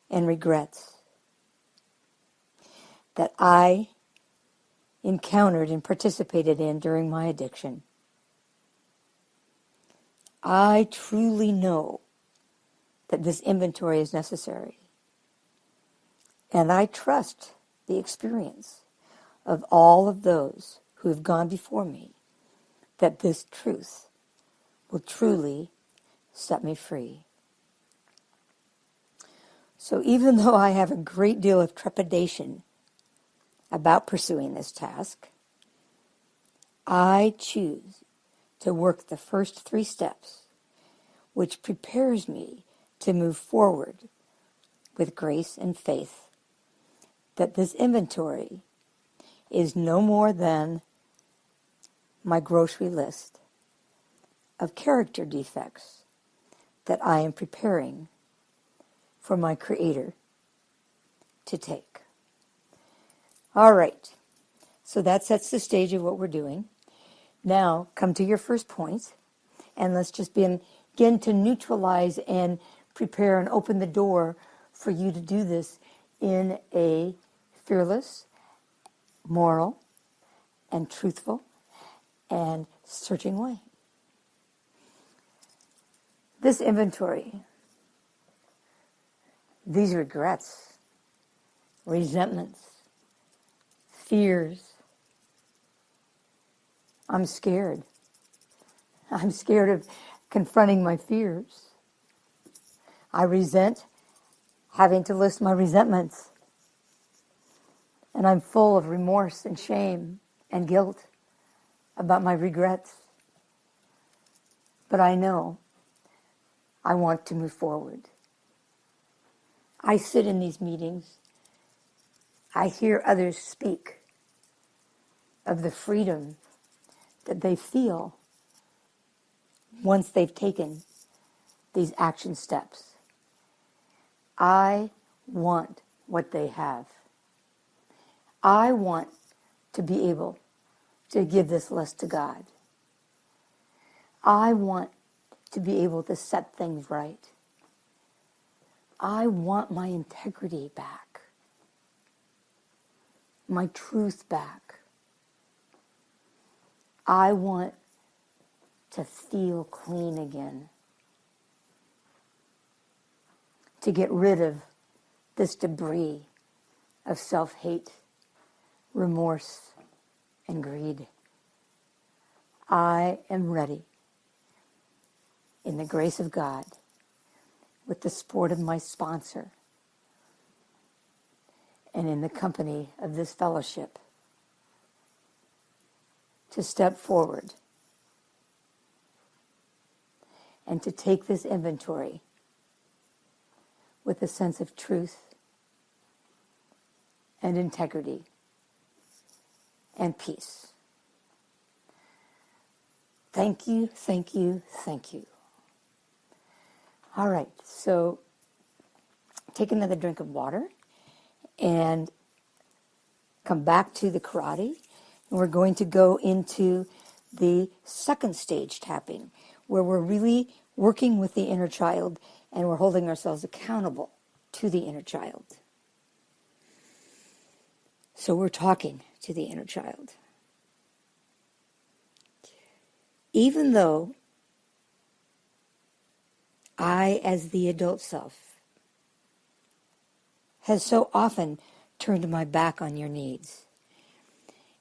and regrets that I encountered and participated in during my addiction, I truly know that this inventory is necessary. And I trust the experience of all of those who have gone before me, that this truth will truly set me free. So even though I have a great deal of trepidation about pursuing this task, I choose to work the first 3 steps, which prepares me to move forward with grace and faith that this inventory is no more than my grocery list of character defects that I am preparing for my Creator to take. All right, so that sets the stage of what we're doing. Now, come to your first point, and let's just begin to neutralize and prepare and open the door for you to do this in a fearless, moral, and truthful, and searching way. This inventory, these regrets, resentments, fears, I'm scared. I'm scared of confronting my fears. I resent having to list my resentments. And I'm full of remorse and shame and guilt about my regrets. But I know I want to move forward. I sit in these meetings. I hear others speak of the freedom that they feel once they've taken these action steps. I want what they have. I want to be able to give this list to God. I want to be able to set things right. I want my integrity back, my truth back. I want to feel clean again, to get rid of this debris of self-hate, remorse, and greed. I am ready, in the grace of God, with the support of my sponsor, and in the company of this fellowship, to step forward and to take this inventory with a sense of truth and integrity and peace. Thank you, thank you, thank you. All right, so take another drink of water and come back to the karate. And we're going to go into the second stage tapping, where we're really working with the inner child and we're holding ourselves accountable to the inner child. So we're talking to the inner child. even though I, as the adult self, has so often turned my back on your needs,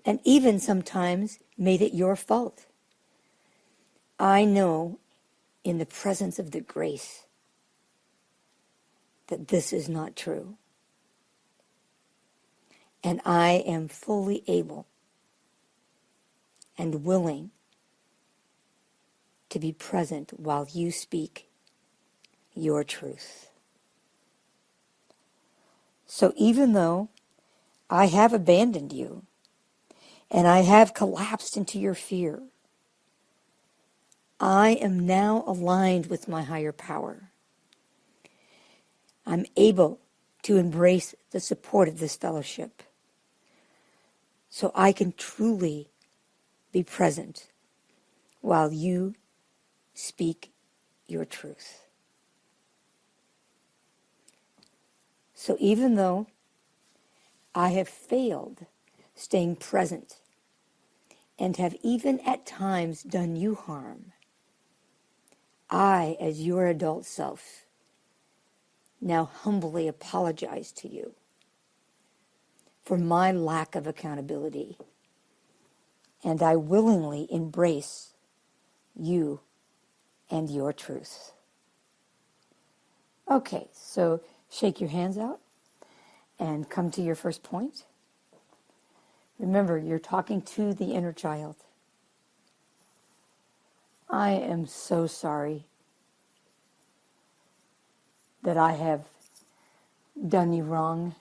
and even sometimes made it your fault, I know in the presence of the grace that this is not true. And I am fully able and willing to be present while you speak your truth. So even though I have abandoned you and I have collapsed into your fear, I am now aligned with my higher power. I'm able to embrace the support of this fellowship so I can truly be present while you speak your truth. So even though I have failed staying present and have even at times done you harm, I, as your adult self, now humbly apologize to you for my lack of accountability, and I willingly embrace you and your truth. Okay, so shake your hands out and come to your first point. Remember, you're talking to the inner child. I am so sorry that I have done you wrong.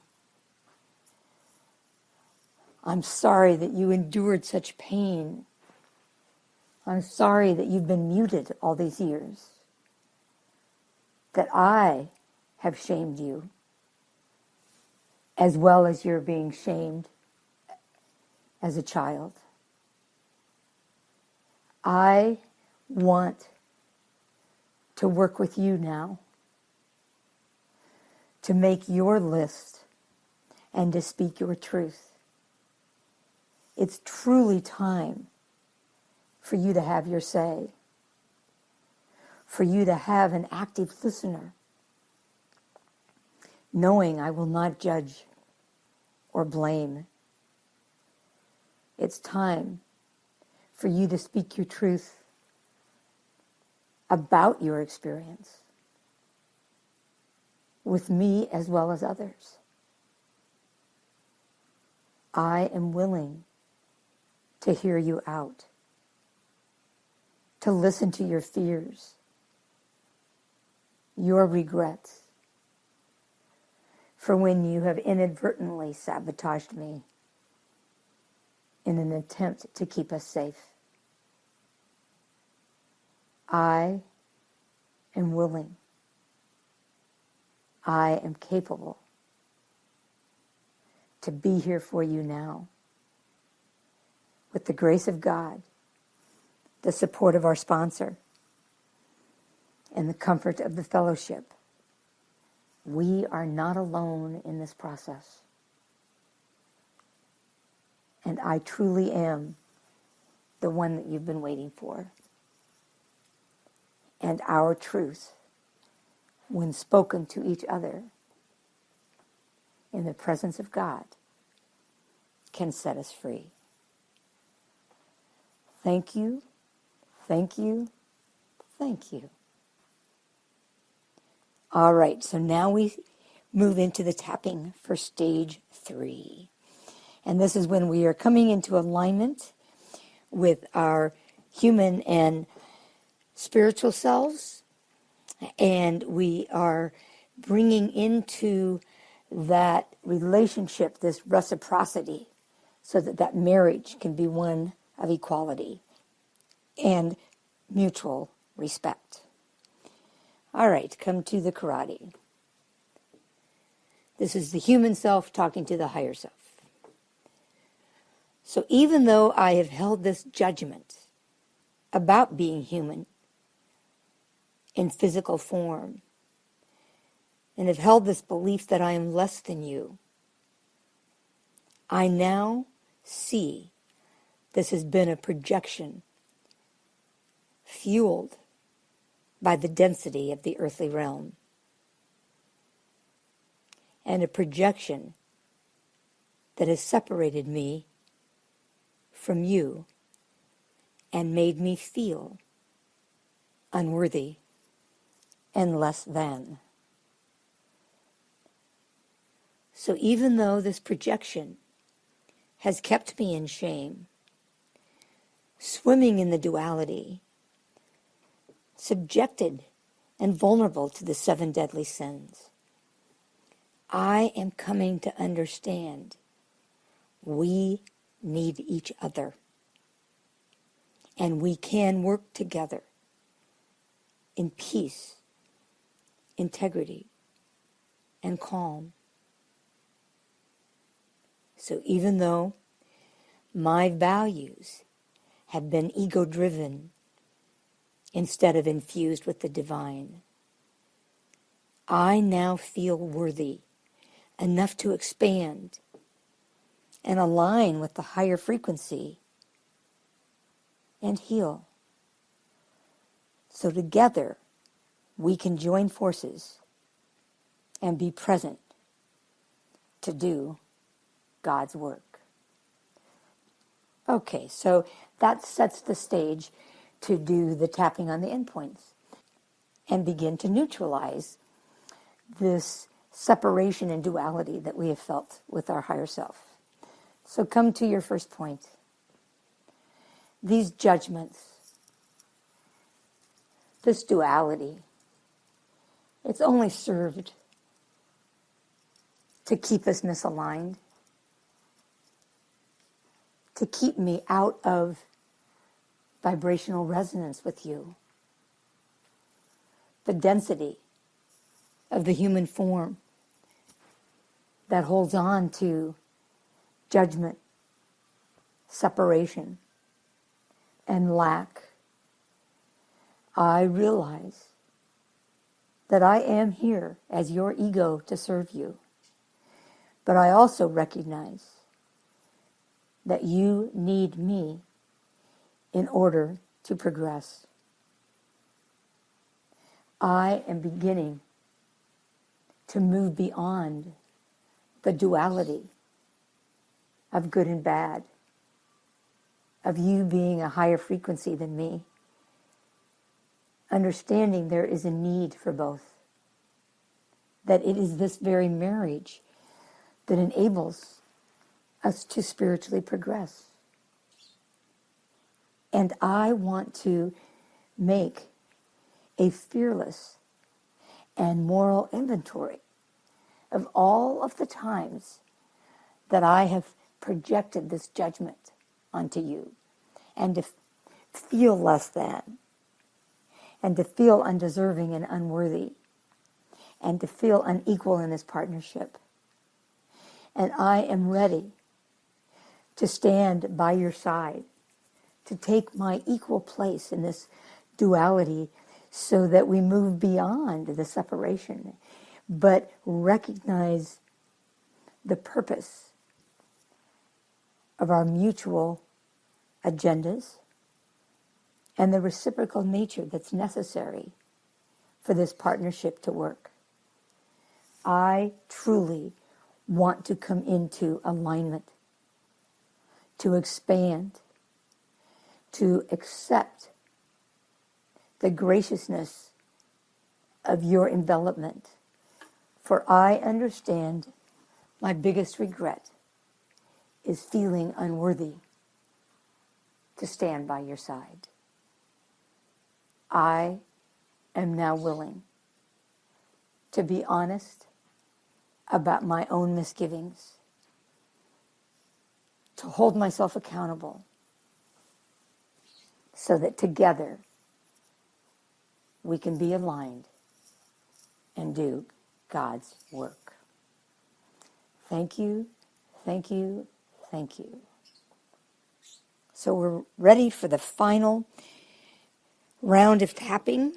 I'm sorry that you endured such pain. I'm sorry that you've been muted all these years, that I have shamed you, as well as you're being shamed as a child. I want to work with you now to make your list and to speak your truth. It's truly time for you to have your say, for you to have an active listener, knowing I will not judge or blame. It's time for you to speak your truth about your experience with me as well as others. I am willing to hear you out, to listen to your fears, your regrets, for when you have inadvertently sabotaged me in an attempt to keep us safe. I am willing. I am capable to be here for you now. With the grace of God, the support of our sponsor, and the comfort of the fellowship, we are not alone in this process. And I truly am the one that you've been waiting for. And our truth, when spoken to each other in the presence of God, can set us free. Thank you, thank you, thank you. All right, so now we move into the tapping for stage 3. And this is when we are coming into alignment with our human and spiritual selves, and we are bringing into that relationship this reciprocity so that that marriage can be one of equality and mutual respect. All right, come to the karate. This is the human self talking to the higher self. So even though I have held this judgment about being human in physical form, and have held this belief that I am less than you, I now see this has been a projection fueled by the density of the earthly realm, and a projection that has separated me from you and made me feel unworthy and less than. So even though this projection has kept me in shame, swimming in the duality, subjected and vulnerable to the 7 deadly sins, I am coming to understand we need each other, and we can work together in peace, integrity, and calm. So even though my values have been ego-driven instead of infused with the divine, I now feel worthy enough to expand and align with the higher frequency and heal. So together we can join forces and be present to do God's work. Okay, so that sets the stage to do the tapping on the endpoints and begin to neutralize this separation and duality that we have felt with our higher self. So come to your first point. These judgments, this duality, it's only served to keep us misaligned, to keep me out of vibrational resonance with you. The density of the human form that holds on to judgment, separation, and lack. I realize that I am here as your ego to serve you, but I also recognize that you need me in order to progress. I am beginning to move beyond the duality of good and bad, of you being a higher frequency than me, understanding there is a need for both, that it is this very marriage that enables us to spiritually progress. And I want to make a fearless and moral inventory of all of the times that I have projected this judgment onto you, and to feel less than, and to feel undeserving and unworthy, and to feel unequal in this partnership. And I am ready to stand by your side, to take my equal place in this duality so that we move beyond the separation, but recognize the purpose of our mutual agendas and the reciprocal nature that's necessary for this partnership to work. I truly want to come into alignment, to expand, to accept the graciousness of your envelopment. For I understand my biggest regret is feeling unworthy to stand by your side. I am now willing to be honest about my own misgivings, to hold myself accountable, so that together we can be aligned and do God's work. Thank you, thank you, thank you. So we're ready for the final round of tapping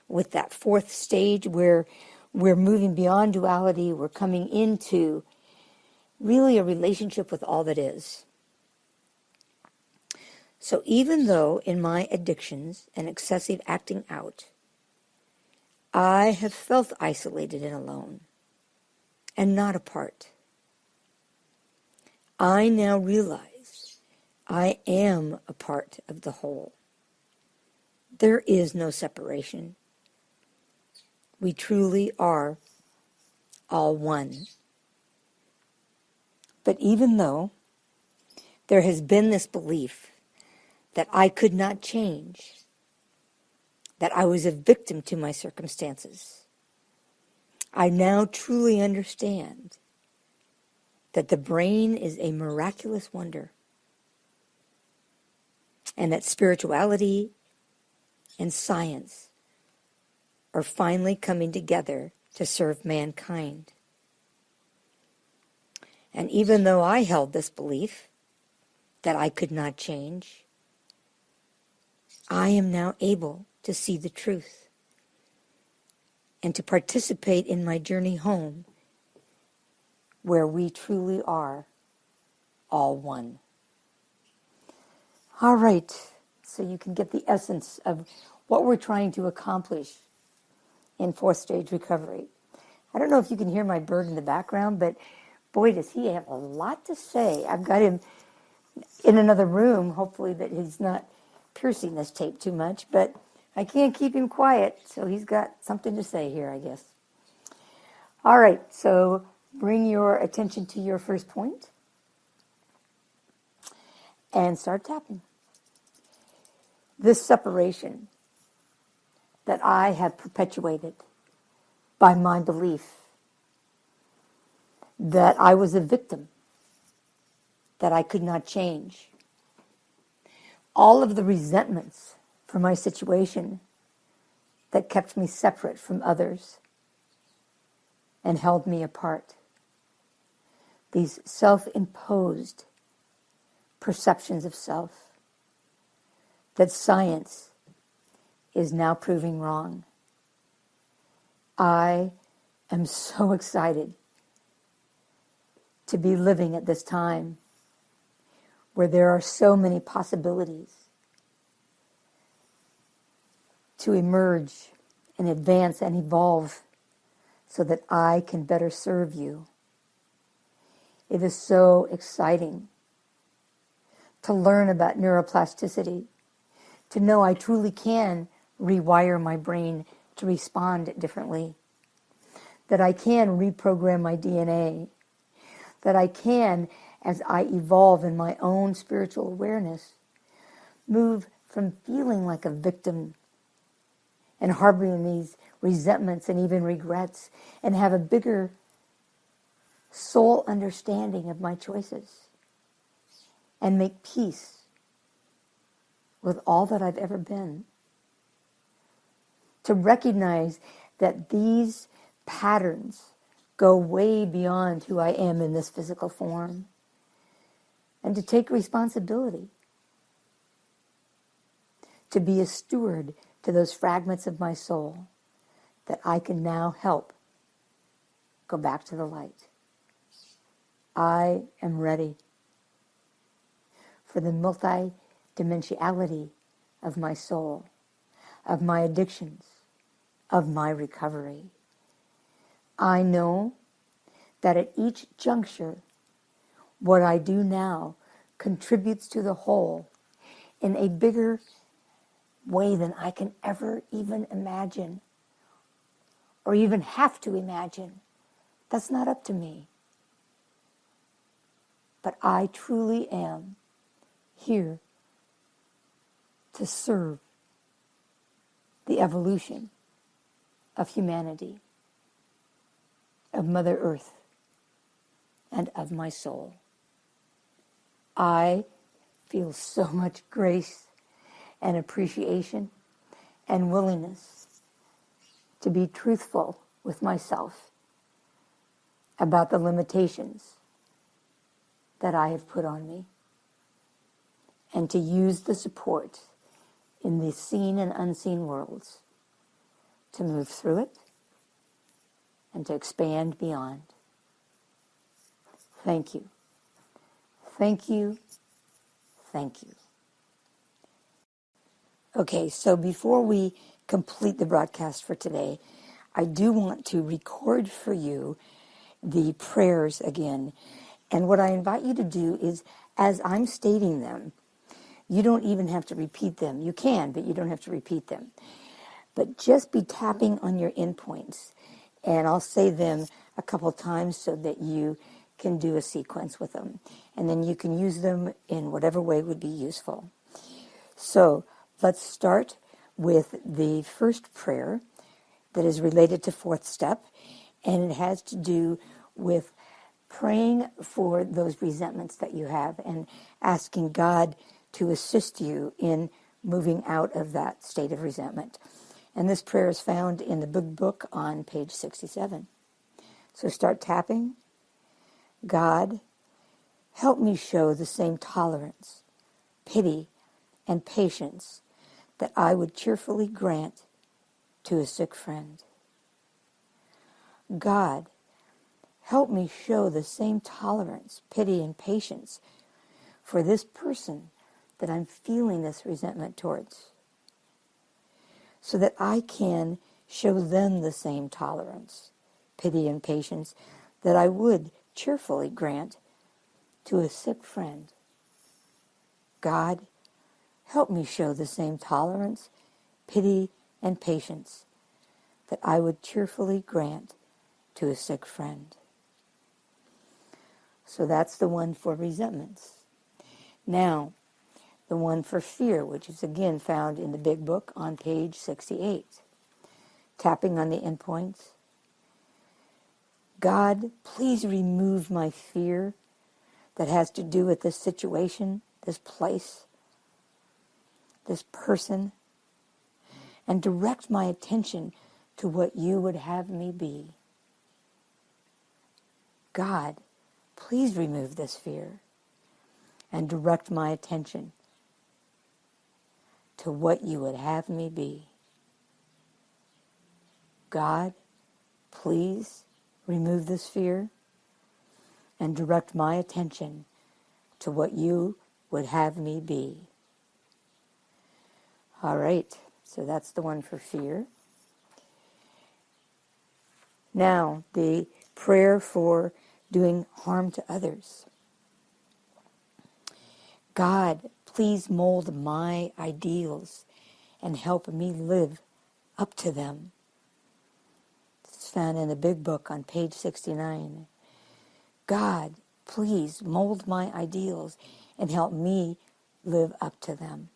with that fourth stage where we're moving beyond duality. We're coming into really a relationship with all that is. So even though in my addictions and excessive acting out, I have felt isolated and alone and not apart, I now realize I am a part of the whole. There is no separation. We truly are all one. But even though there has been this belief that I could not change, that I was a victim to my circumstances, I now truly understand that the brain is a miraculous wonder, and that spirituality and science are finally coming together to serve mankind. And even though I held this belief that I could not change, I am now able to see the truth and to participate in my journey home, where we truly are all one. All right, so you can get the essence of what we're trying to accomplish in fourth stage recovery. I don't know if you can hear my bird in the background, but boy, does he have a lot to say. I've got him in another room, hopefully that he's not piercing this tape too much, but I can't keep him quiet, so he's got something to say here, I guess. All right, so bring your attention to your first point and start tapping. This separation that I have perpetuated by my belief that I was a victim, that I could not change. All of the resentments for my situation that kept me separate from others and held me apart. These self-imposed perceptions of self that science is now proving wrong. I am so excited to be living at this time where there are so many possibilities to emerge and advance and evolve so that I can better serve you. It is so exciting to learn about neuroplasticity, to know I truly can rewire my brain to respond differently, that I can reprogram my DNA, that I can, as I evolve in my own spiritual awareness, move from feeling like a victim and harboring these resentments and even regrets, and have a bigger soul understanding of my choices and make peace with all that I've ever been. To recognize that these patterns go way beyond who I am in this physical form, and to take responsibility, to be a steward to those fragments of my soul that I can now help go back to the light. I am ready for the multi-dimensionality of my soul, of my addictions, of my recovery. I know that at each juncture, what I do now contributes to the whole in a bigger way than I can ever even imagine, or even have to imagine. That's not up to me. But I truly am here to serve the evolution of humanity, of Mother Earth, and of my soul. I feel so much grace and appreciation and willingness to be truthful with myself about the limitations that I have put on me, and to use the support in the seen and unseen worlds to move through it and to expand beyond. Thank you. Thank you. Thank you. Okay, so before we complete the broadcast for today, I do want to record for you the prayers again. And what I invite you to do is, as I'm stating them, you don't even have to repeat them. You can, but you don't have to repeat them. But just be tapping on your endpoints. And I'll say them a couple times so that you can do a sequence with them. And then you can use them in whatever way would be useful. So let's start with the first prayer that is related to fourth step. And it has to do with praying for those resentments that you have and asking God to assist you in moving out of that state of resentment. And this prayer is found in the big book on page 67. So start tapping. God, help me show the same tolerance, pity, and patience that I would cheerfully grant to a sick friend. God, help me show the same tolerance, pity, and patience for this person that I'm feeling this resentment towards, so that I can show them the same tolerance, pity, and patience that I would cheerfully grant to a sick friend. God, help me show the same tolerance, pity, and patience that I would cheerfully grant to a sick friend. So that's the one for resentments. Now, the one for fear, which is again found in the big book on page 68. Tapping on the endpoints. God, please remove my fear that has to do with this situation, this place, this person, and direct my attention to what you would have me be. God, please remove this fear and direct my attention to what you would have me be. God, please remove this fear and direct my attention to what you would have me be. All right, so that's the one for fear. Now, the prayer for doing harm to others. God, please mold my ideals and help me live up to them. It's found in the big book on page 69. God, please mold my ideals and help me live up to them.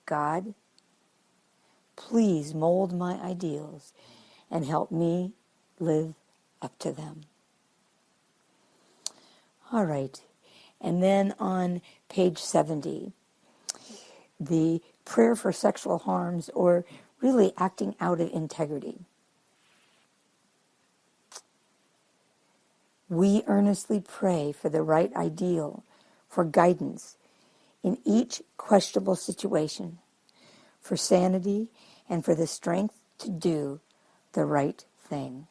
God, please mold my ideals and help me live up to them. All right. And then on page 70, the prayer for sexual harms, or really acting out of integrity. We earnestly pray for the right ideal, for guidance in each questionable situation, for sanity, and for the strength to do the right thing.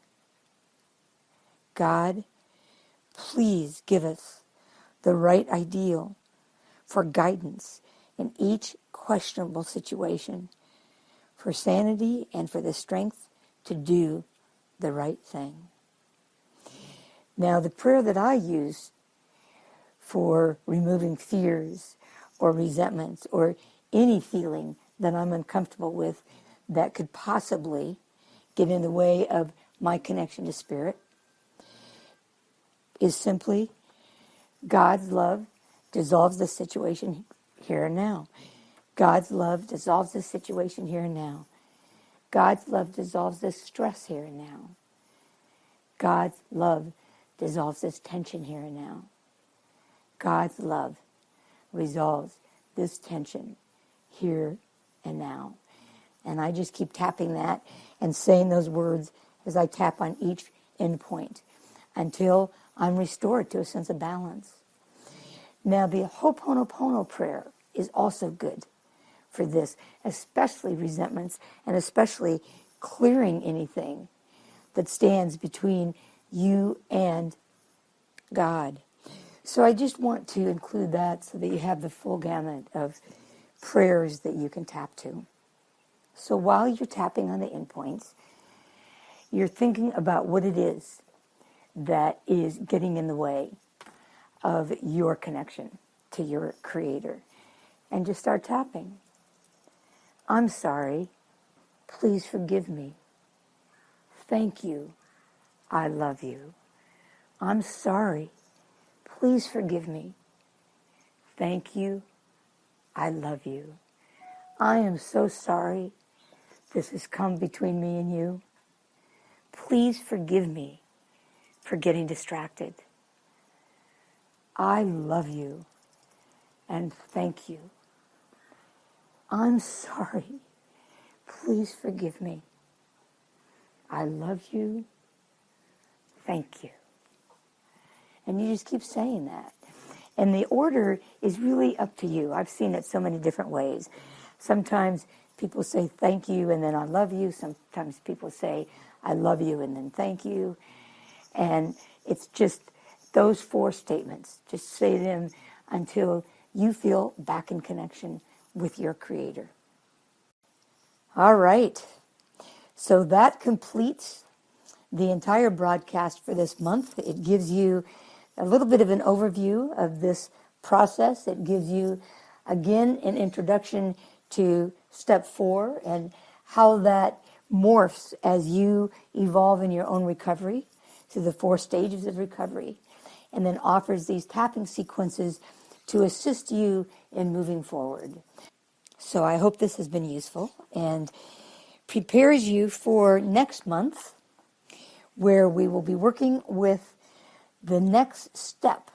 God, please give us the right ideal for guidance in each questionable situation, for sanity and for the strength to do the right thing. Now, the prayer that I use for removing fears or resentments or any feeling that I'm uncomfortable with that could possibly get in the way of my connection to Spirit is simply, God's love dissolves the situation here and now. God's love dissolves the situation here and now. God's love dissolves this stress here and now. God's love dissolves this tension here and now. God's love resolves this tension here and now. And I just keep tapping that and saying those words as I tap on each endpoint until I'm restored to a sense of balance. Now, the Ho'oponopono prayer is also good for this, especially resentments and especially clearing anything that stands between you and God. So I just want to include that so that you have the full gamut of prayers that you can tap to. So while you're tapping on the endpoints, you're thinking about what it is that is getting in the way of your connection to your Creator. And just start tapping. I'm sorry. Please forgive me. Thank you. I love you. I'm sorry. Please forgive me. Thank you. I love you. I am so sorry this has come between me and you. Please forgive me for getting distracted. I love you and thank you. I'm sorry. Please forgive me. I love you. Thank you. And you just keep saying that. And the order is really up to you. I've seen it so many different ways. Sometimes people say thank you and then I love you. Sometimes people say I love you and then thank you. And it's just those 4 statements. Just say them until you feel back in connection with your Creator. All right. So that completes the entire broadcast for this month. It gives you a little bit of an overview of this process. It gives you, again, an introduction to step 4 and how that morphs as you evolve in your own recovery through the 4 stages of recovery, and then offers these tapping sequences to assist you in moving forward. So I hope this has been useful and prepares you for next month, where we will be working with the next step,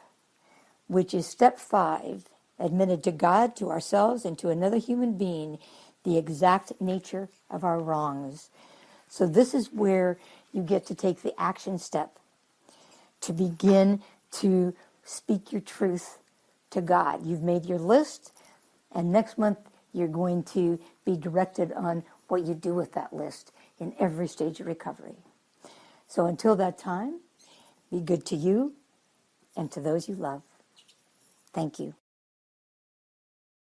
which is step 5, admitted to God, to ourselves, and to another human being, the exact nature of our wrongs. So this is where you get to take the action step to begin to speak your truth to God. You've made your list, and next month you're going to be directed on what you do with that list in every stage of recovery. So until that time, be good to you and to those you love. Thank you.